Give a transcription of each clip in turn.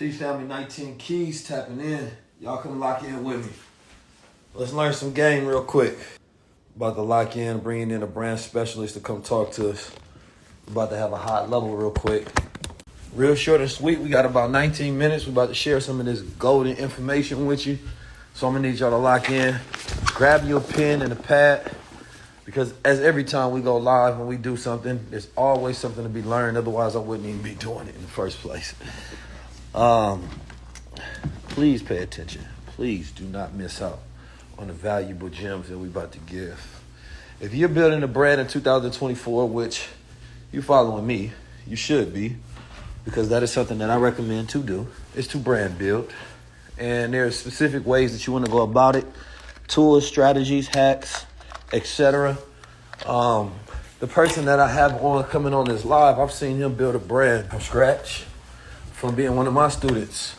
Teach Family 19 Keys tapping in. Y'all come lock in with me. Let's learn some game real quick. About to lock in, bringing in a brand specialist to come talk to us. About to have a hot level real quick. Real short and sweet. We got about 19 minutes. We're about to share some of this golden information with you. So I'm going to need y'all to lock in. Grab your pen and a pad. Because as every time we go live, when we do something, there's always something to be learned. Otherwise, I wouldn't even be doing it in the first place. Please pay attention. Please do not miss out on the valuable gems that we're about to give. If you're building a brand in 2024, which you're following me, you should be, because that is something that I recommend to do, is to brand build. And there are specific ways that you want to go about it, tools, strategies, hacks, etc. The person that I have on coming on this live, I've seen him build a brand from scratch from being one of my students,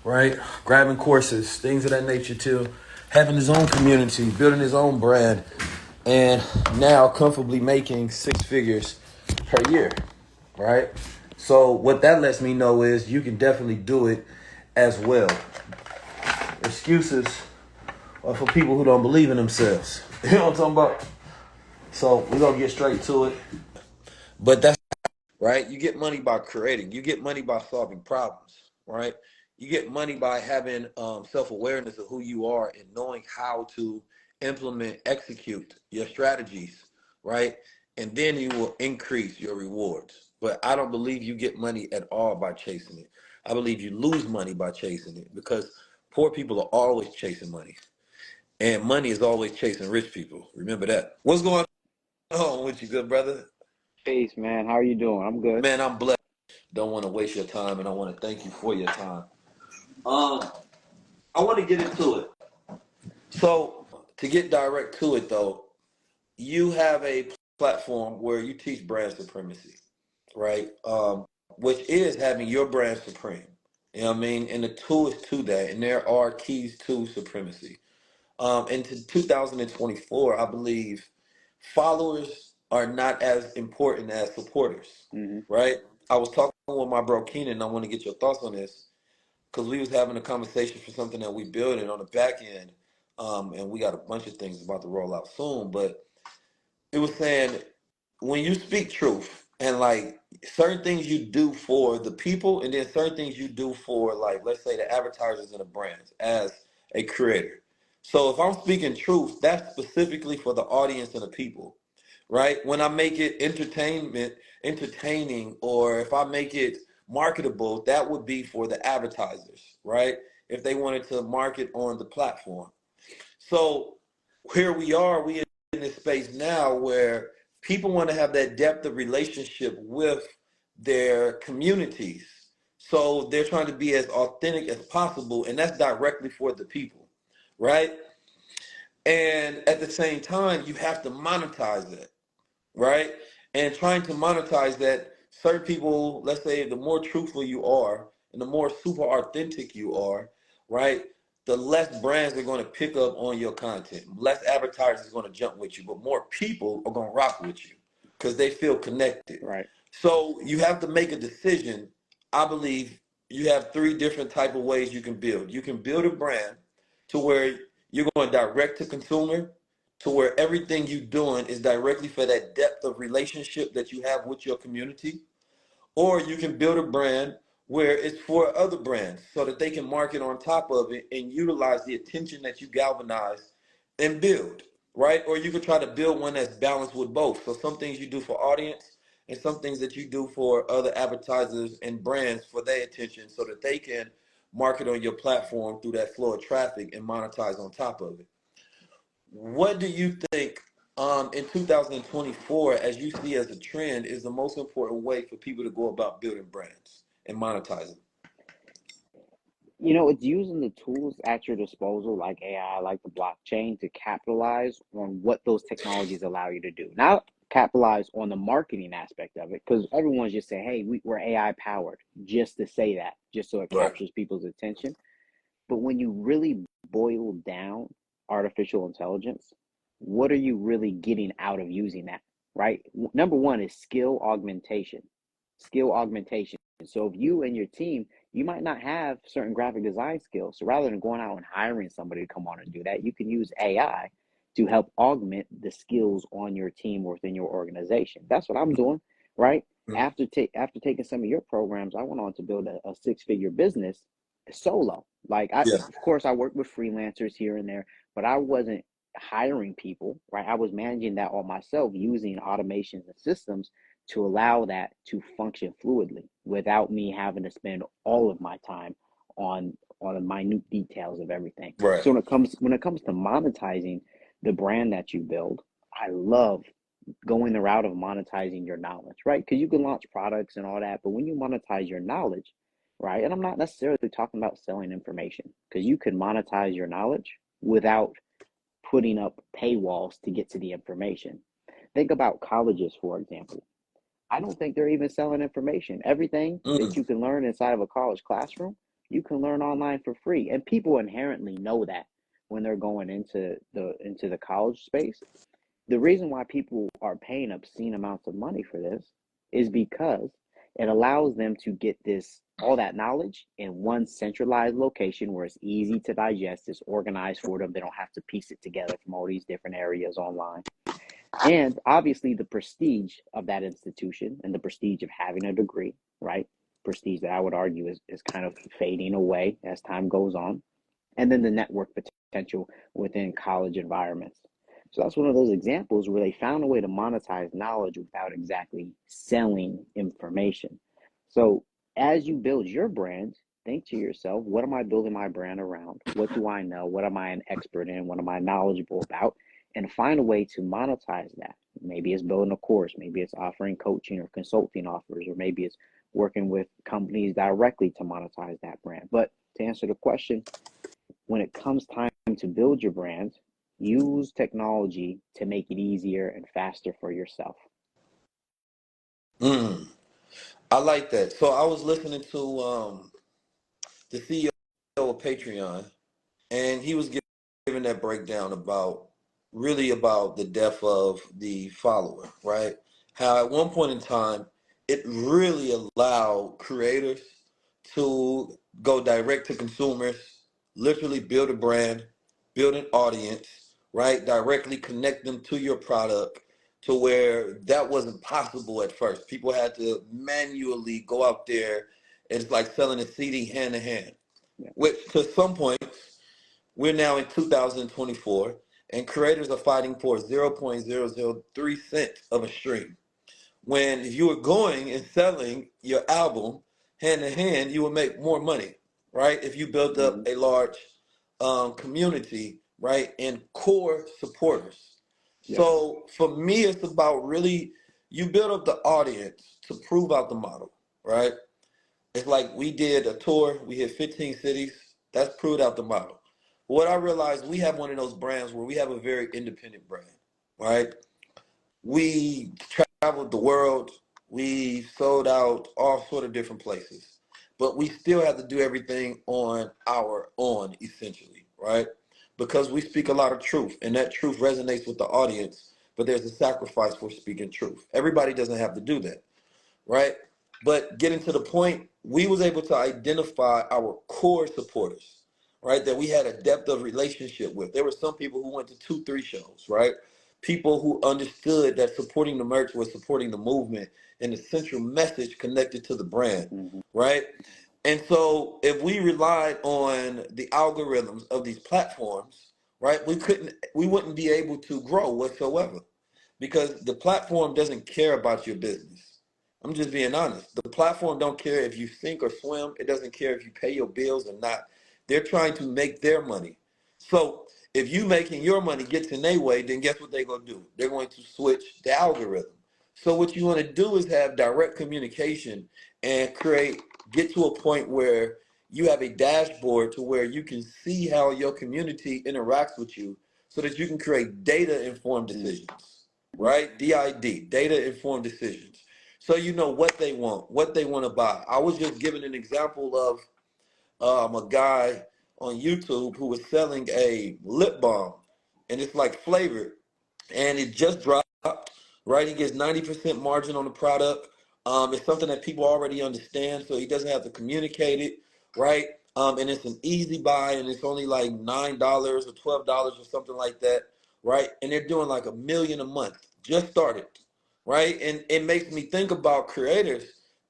right? Grabbing courses, things of that nature, to having his own community, building his own brand, and now comfortably making 6 figures per year, right? So what that lets me know is you can definitely do it as well. Excuses are for people who don't believe in themselves. You know what I'm talking about? So we're going to get straight to it. But that's right. You get money by creating. You get money by solving problems, right? You get money by having self-awareness of who you are and knowing how to implement, execute your strategies, right? And then you will increase your rewards. But I don't believe you get money at all by chasing it. I believe you lose money by chasing it, because poor people are always chasing money. And money is always chasing rich people. Remember that. What's going on with you, good brother? Peace, man. How are you doing? I'm good. Man, I'm blessed. Don't want to waste your time, and I want to thank you for your time. Um, I want to get into it. So, to get direct to it, though, you have a platform where you teach brand supremacy, right? Which is having your brand supreme. You know what I mean? And the tool is to that, and there are keys to supremacy. Into 2024, I believe followers are not as important as supporters, hmm right? I was talking with my bro Keenan, and I want to get your thoughts on this, because we was having a conversation for something that we building on the back end, and we got a bunch of things about to roll out soon. But it was saying, when you speak truth and like certain things you do for the people, and then certain things you do for, like, let's say the advertisers and the brands as a creator. So if I'm speaking truth, that's specifically for the audience and the people, right? When I make it entertaining, or if I make it marketable, that would be for the advertisers, right? If they wanted to market on the platform. So here we in this space now where people want to have that depth of relationship with their communities. So they're trying to be as authentic as possible, and that's directly for the people, right? And at the same time, you have to monetize it, right? And trying to monetize that, certain people, let's say the more truthful you are and the more super authentic you are, right? The less brands are going to pick up on your content. Less advertisers are going to jump with you, but more people are going to rock with you because they feel connected. Right. So you have to make a decision. I believe you have 3 different type of ways you can build. You can build a brand to where you're going direct to consumer, to where everything you're doing is directly for that depth of relationship that you have with your community. Or you can build a brand where it's for other brands so that they can market on top of it and utilize the attention that you galvanize and build, right? Or you could try to build one that's balanced with both. So some things you do for audience and some things that you do for other advertisers and brands for their attention so that they can market on your platform through that flow of traffic and monetize on top of it. What do you think in 2024, as you see as a trend, is the most important way for people to go about building brands and monetizing? It's using the tools at your disposal, like AI, like the blockchain, to capitalize on what those technologies allow you to do. Not capitalize on the marketing aspect of it, because everyone's just saying, hey, we're AI powered, just to say that, just so it Right. captures people's attention. But when you really boil down artificial intelligence, what are you really getting out of using that, right? Number one is skill augmentation. Skill augmentation. So if you and your team You might not have certain graphic design skills. So rather than going out and hiring somebody to come on and do that, you can use AI to help augment the skills on your team or within your organization. That's what I'm doing, right? After taking some of your programs, I went on to build a six-figure business solo. Like Yeah. of course I work with freelancers here and there, but I wasn't hiring people, right? I was managing that all myself using automations and systems to allow that to function fluidly without me having to spend all of my time on the minute details of everything. Right. So when it comes to monetizing the brand that you build, I love going the route of monetizing your knowledge, right? Because you can launch products and all that, but when you monetize your knowledge, right? And I'm not necessarily talking about selling information, because you can monetize your knowledge without putting up paywalls to get to the information. Think about colleges, for example. I don't think they're even selling information. Everything that Mm. you can learn inside of a college classroom, you can learn online for free. And people inherently know that when they're going into the college space. The reason why people are paying obscene amounts of money for this is because it allows them to get this all that knowledge in one centralized location where it's easy to digest, it's organized for them. They don't have to piece it together from all these different areas online. And obviously the prestige of that institution and the prestige of having a degree, right? Prestige that I would argue is kind of fading away as time goes on. And then the network potential within college environments. So that's one of those examples where they found a way to monetize knowledge without exactly selling information. So as you build your brand, think to yourself, what am I building my brand around? What do I know? What am I an expert in? What am I knowledgeable about? And find a way to monetize that. Maybe it's building a course, maybe it's offering coaching or consulting offers, or maybe it's working with companies directly to monetize that brand. But to answer the question, when it comes time to build your brand, use technology to make it easier and faster for yourself. Mm. I like that. So I was listening to the CEO of Patreon, and he was giving that breakdown about really about the death of the follower, right? How at one point in time, it really allowed creators to go direct to consumers, literally build a brand, build an audience, right? Directly connect them to your product to where that wasn't possible at first. People had to manually go out there. It's like selling a CD hand to hand, Yeah. which to some point we're now in 2024, and creators are fighting for 0.003 cents of a stream. When you were going and selling your album hand to hand, you would make more money, right? If you built up Mm-hmm. a large community, right, and core supporters. Yep. So for me, it's about really you build up the audience to prove out the model, right? It's like we did a tour, we hit 15 cities. That's proved out the model. What I realized, we have one of those brands where we have a very independent brand, right? We traveled the world, we sold out all sort of different places, but we still have to do everything on our own, essentially, right? Because we speak a lot of truth, and that truth resonates with the audience, but there's a sacrifice for speaking truth. Everybody doesn't have to do that, right? But getting to the point, we was able to identify our core supporters, right? That we had a depth of relationship with. There were some people who went to 2, 3 shows, right? People who understood that supporting the merch was supporting the movement and the central message connected to the brand, Mm-hmm. right? And so if we relied on the algorithms of these platforms, right, we wouldn't be able to grow whatsoever because the platform doesn't care about your business. I'm just being honest. The platform don't care if you sink or swim. It doesn't care if you pay your bills or not. They're trying to make their money. So if you making your money gets in their way, then guess what they're gonna do? They're going to switch the algorithm. So what you want to do is have direct communication and get to a point where you have a dashboard to where you can see how your community interacts with you so that you can create data informed decisions, Mm-hmm. right? DID, data informed decisions. So you know what they want to buy. I was just giving an example of a guy on YouTube who was selling a lip balm, and it's like flavored, and it just dropped. Right, he gets 90% margin on the product. It's something that people already understand, so he doesn't have to communicate it, right? And it's an easy buy, and it's only like $9 or $12 or something like that, right? And they're doing like 1 million a month, just started, right? And it makes me think about creators,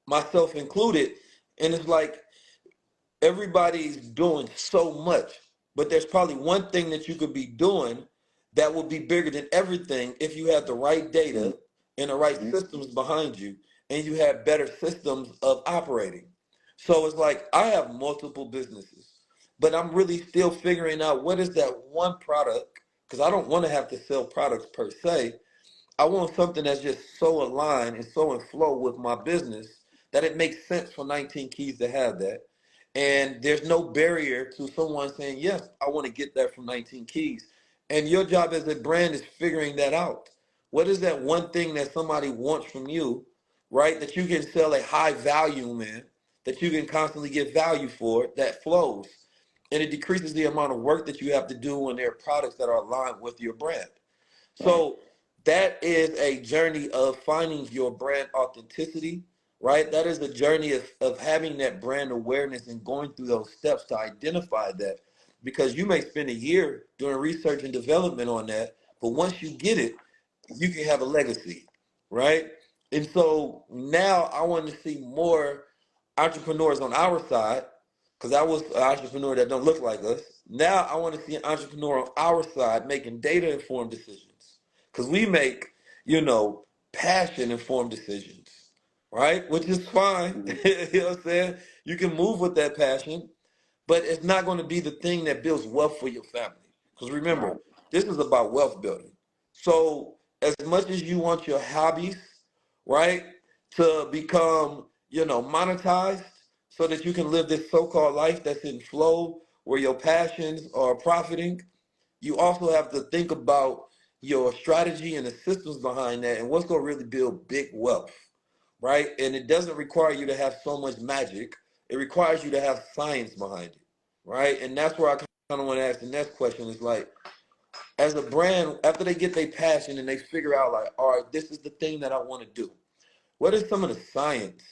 myself included, and it's like everybody's doing so much, but there's probably one thing that you could be doing that would be bigger than everything if you had the right data and the right Mm-hmm. systems behind you and you have better systems of operating. So it's like I have multiple businesses, but I'm really still figuring out what is that one product because I don't want to have to sell products per se. I want something that's just so aligned and so in flow with my business that it makes sense for 19 Keys to have that. And there's no barrier to someone saying, yes, I want to get that from 19 Keys. And your job as a brand is figuring that out. What is that one thing that somebody wants from you, right? That you can sell a high value in, that you can constantly get value for that flows. And it decreases the amount of work that you have to do on their products that are aligned with your brand. Right. So that is a journey of finding your brand authenticity, right? That is a journey of having that brand awareness and going through those steps to identify that. Because you may spend a year doing research and development on that, but once you get it, you can have a legacy, right? And so now I want to see more entrepreneurs on our side, because I was an entrepreneur that don't look like us. Now I want to see an entrepreneur on our side making data informed decisions, because we make, passion informed decisions, right? Which is fine. Mm-hmm. You know what I'm saying? You can move with that passion, but it's not going to be the thing that builds wealth for your family. Because Right. remember, this is about wealth building. So as much as you want your hobbies, right, to become, monetized so that you can live this so-called life that's in flow where your passions are profiting, you also have to think about your strategy and the systems behind that and what's going to really build big wealth, right? And it doesn't require you to have so much magic. It requires you to have science behind it, right? And that's where I kind of want to ask the next question is like, as a brand, after they get their passion and they figure out like, all right, this is the thing that I want to do. What is some of the science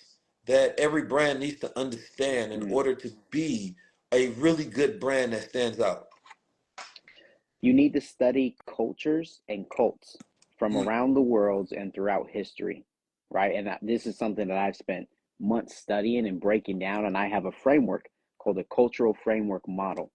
that every brand needs to understand in Mm. order to be a really good brand that stands out? You need to study cultures and cults from Mm, around the world and throughout history, right? And this is something that I've spent months studying and breaking down. And I have a framework called the cultural framework model.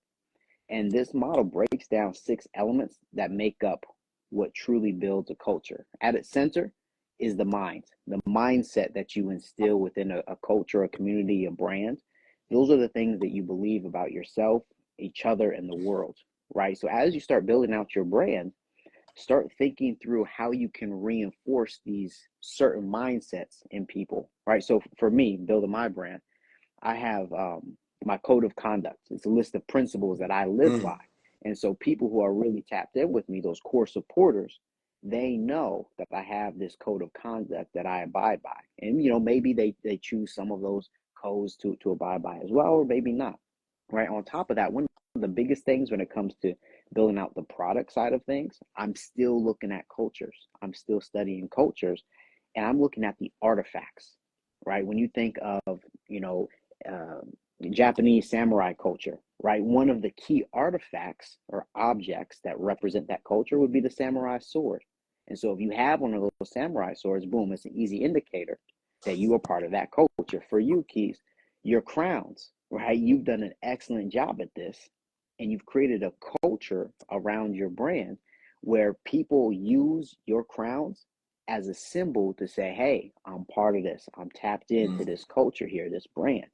And this model breaks down 6 elements that make up what truly builds a culture. At its center is the mindset that you instill within a culture, a community, a brand. Those are the things that you believe about yourself, each other, and the world, right? So as you start building out your brand, start thinking through how you can reinforce these certain mindsets in people, right? So for me, building my brand, I have my code of conduct. It's a list of principles that I live by. mm, And so people who are really tapped in with me, those core supporters, they know that I have this code of conduct that I abide by. And maybe they choose some of those codes to abide by as well, or maybe not. Right. On top of that, one of the biggest things when it comes to building out the product side of things, I'm still looking at cultures. I'm still studying cultures and I'm looking at the artifacts, right? When you think of, you know, uh, Japanese samurai culture, right? One of the key artifacts or objects that represent that culture would be the samurai sword. And so if you have one of those samurai swords, boom, it's an easy indicator that you are part of that culture. For you, Keys, your crowns, right? You've done an excellent job at this, and you've created a culture around your brand where people use your crowns as a symbol to say, hey, I'm part of this. I'm tapped into mm, this culture here, this brand.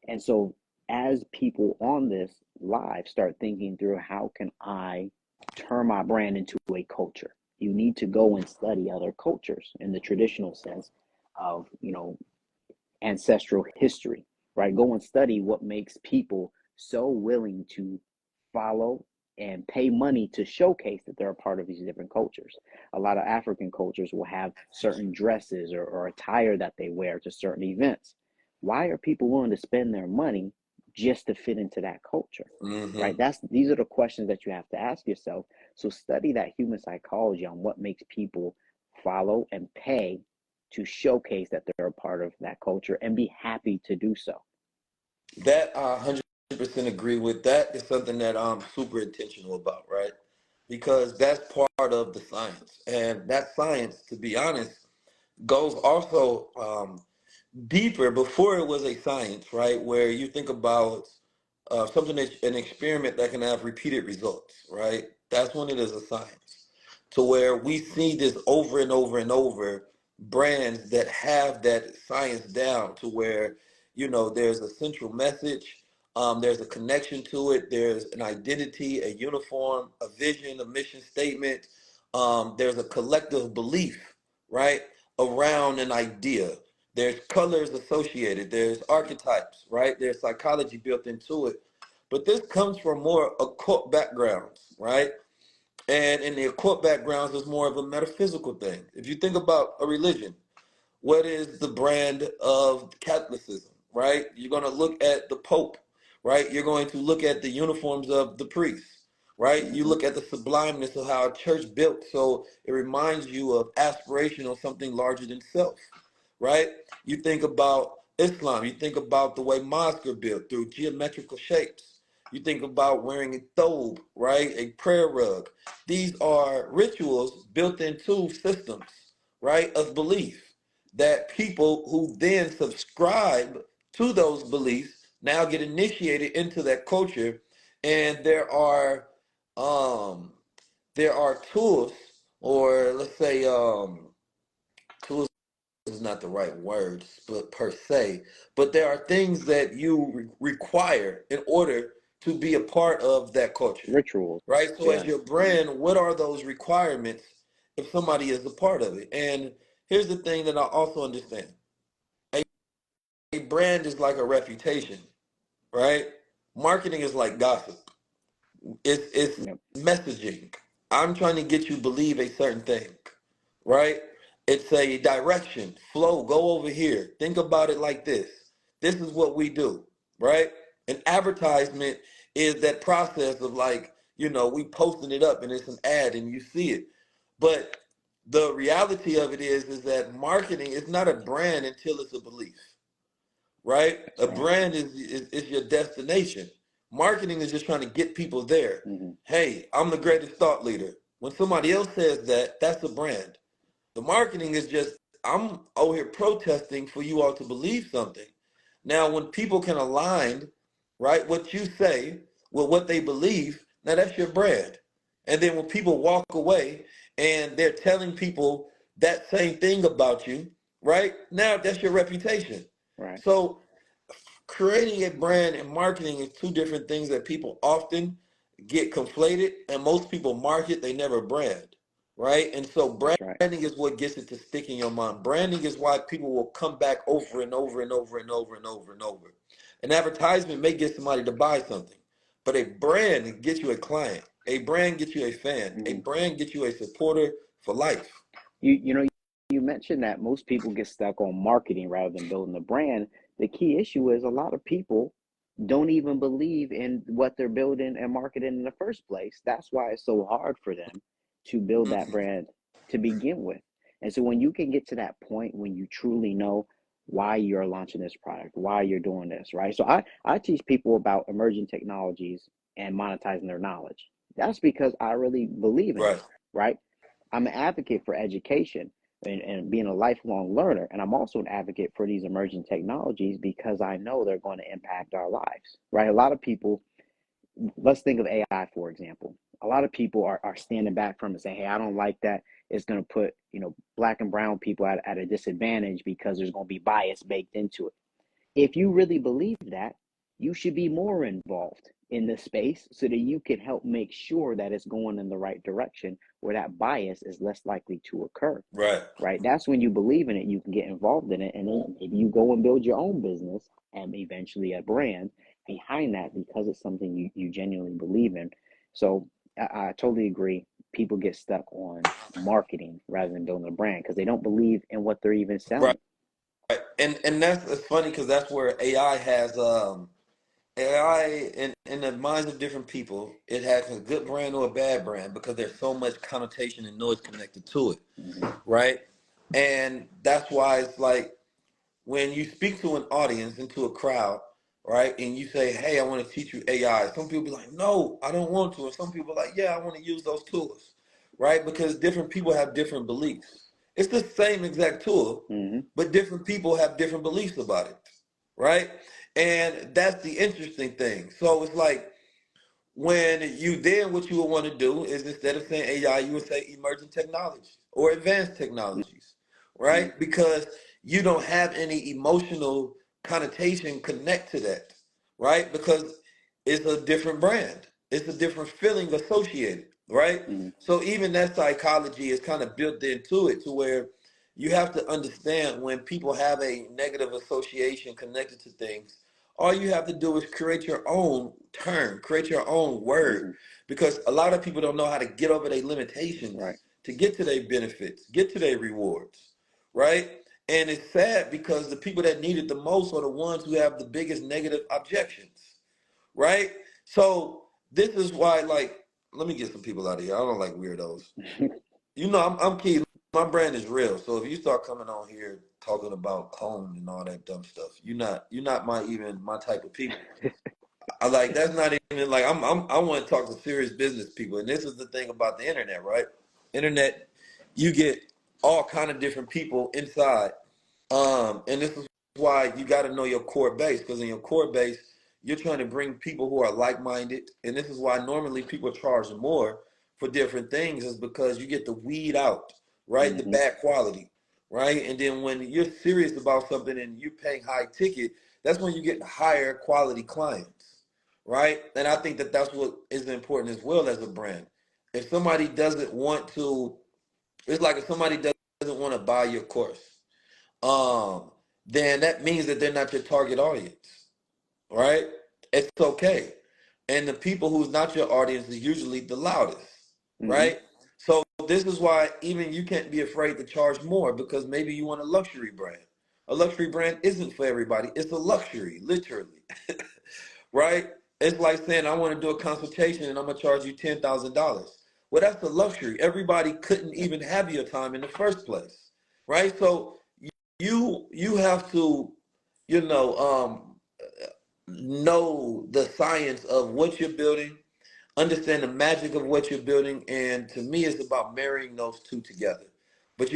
And so as people on this live start thinking through how can I turn my brand into a culture, you need to go and study other cultures in the traditional sense of, ancestral history, right? Go and study what makes people so willing to follow and pay money to showcase that they're a part of these different cultures. A lot of African cultures will have certain dresses or attire that they wear to certain events. Why are people willing to spend their money just to fit into that culture? Right? mm-hmm. These are the questions that you have to ask yourself. So study that human psychology on what makes people follow and pay to showcase that they're a part of that culture and be happy to do so. That I 100% agree with. That is something that I'm super intentional about, right? Because that's part of the science. And that science, to be honest, goes also deeper before it was a science, right? Where you think about something that an experiment that can have repeated results, right? That's when it is a science. To where we see this over and over and over, brands that have that science down to where, there's a central message, there's a connection to it, there's an identity, a uniform, a vision, a mission statement, there's a collective belief, right, around an idea. There's colors associated, there's archetypes, right? There's psychology built into it. But this comes from more occult backgrounds, right? And in the occult backgrounds, it's more of a metaphysical thing. If you think about a religion, what is the brand of Catholicism, right? You're going to look at the Pope, right? You're going to look at the uniforms of the priests, right? You Mm-hmm. look at the sublimeness of how a church built, so it reminds you of aspiration or something larger than self, right? You think about Islam, you think about the way mosques are built through geometrical shapes. You think about wearing a thobe, right? A prayer rug. These are rituals built into systems, right, of belief that people who then subscribe to those beliefs now get initiated into that culture. And um there are tools, or let's say tools is not the right words, but per se, but there are things that you require in order to be a part of that culture, Rituals. right? So as Yeah. your brand, what are those requirements if somebody is a part of it? And here's the thing that I also understand: a brand is like a reputation, right? Marketing is like gossip. It's Yep. messaging. I'm trying to get you to believe a certain thing, right? It's a direction, flow, go over here. Think about it like this. This is what we do, right? An advertisement is that process of like, we posting it up and it's an ad and you see it. But the reality of it is that marketing is not a brand until it's a belief, right? That's A right. brand is your destination. Marketing is just trying to get people there. Mm-hmm. Hey, I'm the greatest thought leader. When somebody else says that, that's a brand. The marketing is just, I'm over here protesting for you all to believe something. Now, when people can align, right, what you say with what they believe, now that's your brand. And then when people walk away and they're telling people that same thing about you, right, now that's your reputation. Right. So creating a brand and marketing is two different things that people often get conflated, and most people market, they never brand, right? And so That's right. branding is what gets it to stick in your mind. Branding is why people will come back over and over and over and over and over and over. An advertisement may get somebody to buy something, but a brand gets you a client. A brand gets you a fan. A Mm-hmm. brand gets you a supporter for life. You know, you mentioned that most people get stuck on marketing rather than building a brand. The key issue is a lot of people don't even believe in what they're building and marketing in the first place. That's why it's so hard for them to build that Mhm. brand to begin with. And so when you can get to that point when you truly know why you're launching this product, why you're doing this, right? So I teach people about emerging technologies and monetizing their knowledge. That's because I really believe in it, Right, right? I'm an advocate for education and being a lifelong learner. And I'm also an advocate for these emerging technologies because I know they're going to impact our lives, right? A lot of people, let's think of AI, for example. A lot of people are standing back from it saying, hey, I don't like that. It's going to put, black and brown people at a disadvantage because there's going to be bias baked into it. If you really believe that, you should be more involved in the space so that you can help make sure that it's going in the right direction where that bias is less likely to occur, right. right? That's when you believe in it, you can get involved in it. And then maybe you go and build your own business and eventually a brand behind that because it's something you genuinely believe in. So I totally agree. People get stuck on marketing rather than building a brand because they don't believe in what they're even Right. selling. And that's it's funny because that's where AI has AI in the minds of different people, it has a good brand or a bad brand because there's so much connotation and noise connected to it, Mm-hmm. right? And that's why it's like when you speak to an audience and to a crowd, right, and you say, "Hey, I want to teach you AI," some people be like, "No, I don't want to," and some people are like, "Yeah, I want to use those tools," right? Because different people have different beliefs. It's the same exact tool, Mm-hmm. but different people have different beliefs about it, right? And that's the interesting thing. So it's like when you then what you would want to do is instead of saying AI, you would say emerging technologies or advanced technologies, Mm-hmm. right? Because you don't have any emotional connotation connect to that, right? Because it's a different brand. It's a different feeling associated, right? Mm-hmm. So even that psychology is kind of built into it to where you have to understand when people have a negative association connected to things, all you have to do is create your own term, create your own word, Mm-hmm. because a lot of people don't know how to get over their limitations Right. to get to their benefits, get to their rewards, right? And it's sad because the people that need it the most are the ones who have the biggest negative objections, right? So this is why, like, let me get some people out of here. I don't like weirdos. You know, I'm key. My brand is real. So if you start coming on here talking about clone and all that dumb stuff, you're not my even my type of people. I like that's not even like I want to talk to serious business people. And this is the thing about the internet, right? Internet, you get all kind of different people inside. And this is why you got to know your core base, because in your core base, you're trying to bring people who are like-minded. And this is why normally people charge more for different things, is because you get to weed out, right, the Mm-hmm. bad quality, right? And then when you're serious about something and you're paying high ticket, that's when you get higher quality clients, right? And I think that that's what is important as well as a brand. If somebody doesn't want to, it's like if somebody doesn't want to buy your course, um, then that means that they're not your target audience, right? It's okay. And the people who's not your audience is usually the loudest, Mm-hmm. right? So this is why even you can't be afraid to charge more, because maybe you want a luxury brand. A luxury brand isn't for everybody. It's a luxury, literally, right? It's like saying I want to do a consultation and I'm gonna charge you $10,000. Well, that's a luxury. Everybody couldn't Yep. even have your time in the first place, right? So you have to, you know the science of what you're building, understand the magic of what you're building, and to me it's about marrying those two together. But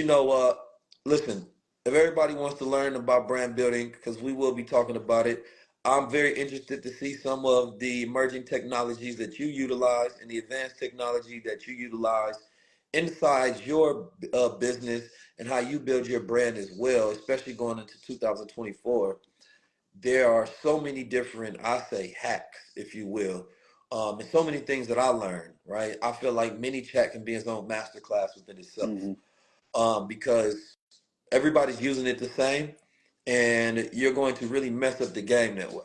listen, if everybody wants to learn about brand building, because we will be talking about it, I'm very interested to see some of the emerging technologies that you utilize and the advanced technology that you utilize inside your business and how you build your brand as well, especially going into 2024. There are so many different, I say, hacks, if you will, and so many things that I learned, right? I feel like mini chat can be its own masterclass within itself, Mm-hmm. because everybody's using it the same, and you're going to really mess up the game that way,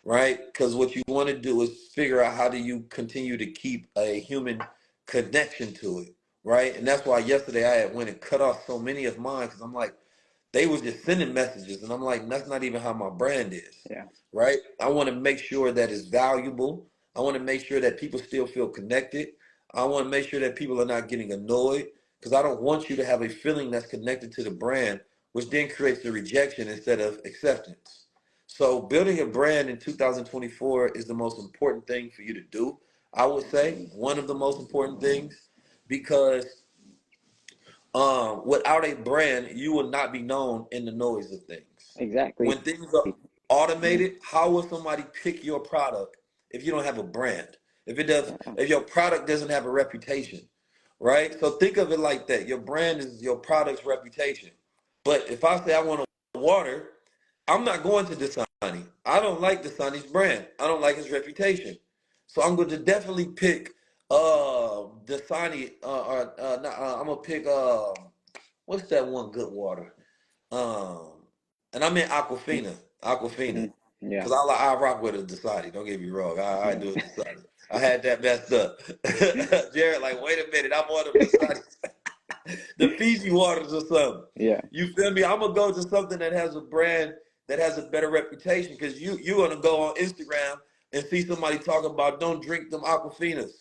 right? Because what you want to do is figure out how do you continue to keep a human connection to it, right? And that's why yesterday I had went and cut off so many of mine, because I'm like, they was just sending messages, and I'm like, that's not even how my brand is, Yeah. right? I want to make sure that it's valuable. I want to make sure that people still feel connected. I want to make sure that people are not getting annoyed, because I don't want you to have a feeling that's connected to the brand, which then creates the rejection instead of acceptance. So building a brand in 2024 is the most important thing for you to do. I would say one of the most important things, because without a brand, you will not be known in the noise of things. Exactly. When things are Mm-hmm. automated, how will somebody pick your product if you don't have a brand? Yeah. If your product doesn't have a reputation, right? So think of it like that. Your brand is your product's reputation. But if I say I want a water, I'm not going to Dasani. I don't like Dasani's brand. I don't like his reputation. So I'm going to definitely pick Dasani, I'm gonna pick what's that one good water? Um, and I meant Aquafina, Mm-hmm. Yeah. because I rock with a Dasani. Don't get me wrong, I Yeah. do a Dasani. I had that messed up. Jared, like, wait a minute, I'm on the Dasani, the Fiji waters or something. Yeah. You feel me? I'm gonna go to something that has a brand that has a better reputation, because you're gonna go on Instagram and see somebody talking about don't drink them Aquafinas.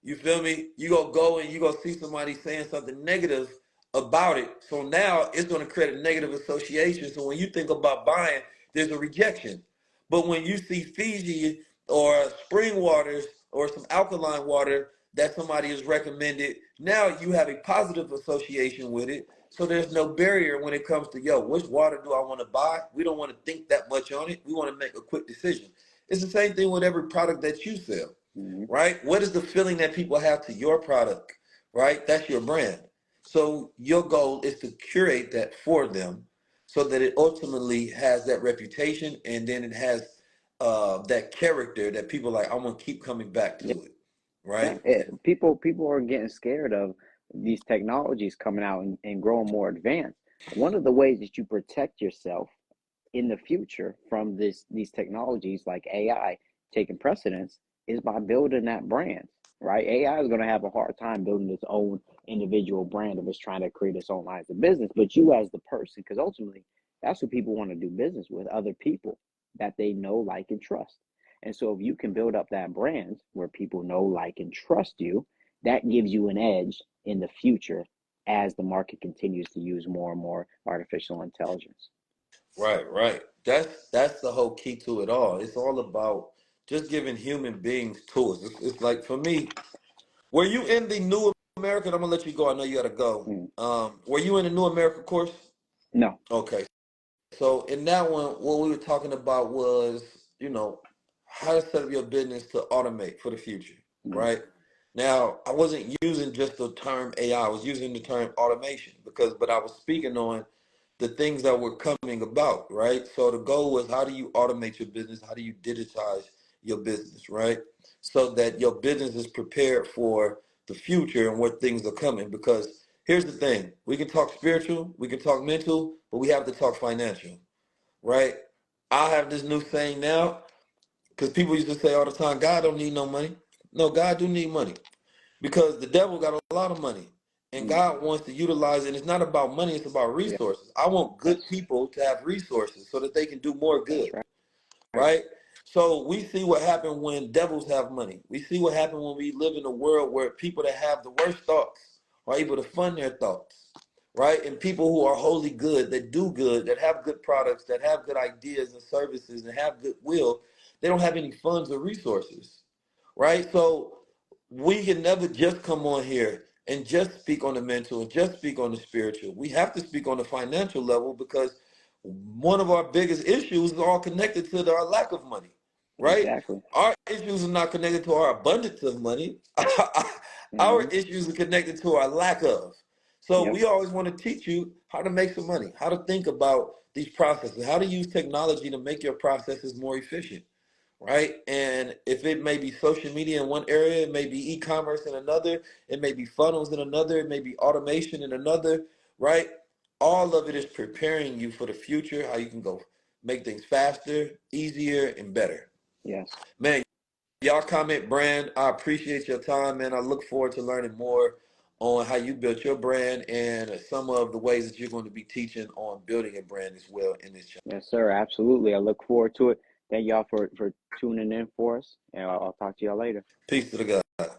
You feel me? You gonna go and you gonna see somebody saying something negative about it. So now it's going to create a negative association. So when you think about buying, there's a rejection. But when you see Fiji or spring waters or some alkaline water that somebody has recommended, now you have a positive association with it. So there's no barrier when it comes to, yo, which water do I want to buy? We don't want to think that much on it. We want to make a quick decision. It's the same thing with every product that you sell, Mm-hmm. right? What is the feeling that people have to your product, right? That's your brand. So your goal is to curate that for them so that it ultimately has that reputation, and then it has that character that people like, I'm gonna keep coming back to it, Yeah, right? people are getting scared of these technologies coming out and growing more advanced. One of the ways that you protect yourself in the future from these technologies like AI taking precedence is by building that brand, right? AI is going to have a hard time building its own individual brand if it's trying to create its own lines of business. But you as the person, because ultimately that's what people want to do business with, other people that they know, like, and trust. And so if you can build up that brand where people know, like, and trust you, that gives you an edge in the future as the market continues to use more and more artificial intelligence. Right, right. That's the whole key to it all. It's all about just giving human beings tools. It's like for me, were you in the New America? I'm gonna let you go. I know you gotta go. Mm. Were you in the New America course? No. Okay. So in that one, what we were talking about was, you know, how to set up your business to automate for the future, Mm. right? Now, I wasn't using just the term AI. I was using the term automation but I was speaking on the things that were coming about, right? So the goal was, how do you automate your business? How do you digitize your business, right? So that your business is prepared for the future and what things are coming. Because here's the thing, we can talk spiritual, we can talk mental, but we have to talk financial, right? I have this new saying now, because people used to say all the time, God don't need no money. No, God do need money, because the devil got a lot of money and Mm. God wants to utilize it. And it's not about money, it's about Yeah. resources. I want good Yes. people to have resources so that they can do more That's good, right. right? So we see what happened when devils have money. We see what happened when we live in a world where people that have the worst thoughts are able to fund their thoughts, right? And people who are wholly good, that do good, that have good products, that have good ideas and services, and have goodwill, they don't have any funds or resources, right? So we can never just come on here and just speak on the mental and just speak on the spiritual. We have to speak on the financial level, because one of our biggest issues is all connected to our lack of money, right? Exactly. Our issues are not connected to our abundance of money. Our Mm-hmm. issues are connected to our lack of. So Yep. we always want to teach you how to make some money, how to think about these processes, how to use technology to make your processes more efficient, right? And if it may be social media in one area, it may be e-commerce in another, it may be funnels in another, it may be automation in another, right? All of it is preparing you for the future, how you can go make things faster, easier, and better. Yes. Man, y'all comment brand. I appreciate your time, man. I look forward to learning more on how you built your brand and some of the ways that you're going to be teaching on building a brand as well in this channel. Yes, sir. Absolutely. I look forward to it. Thank y'all for tuning in for us, and I'll talk to y'all later. Peace to the God.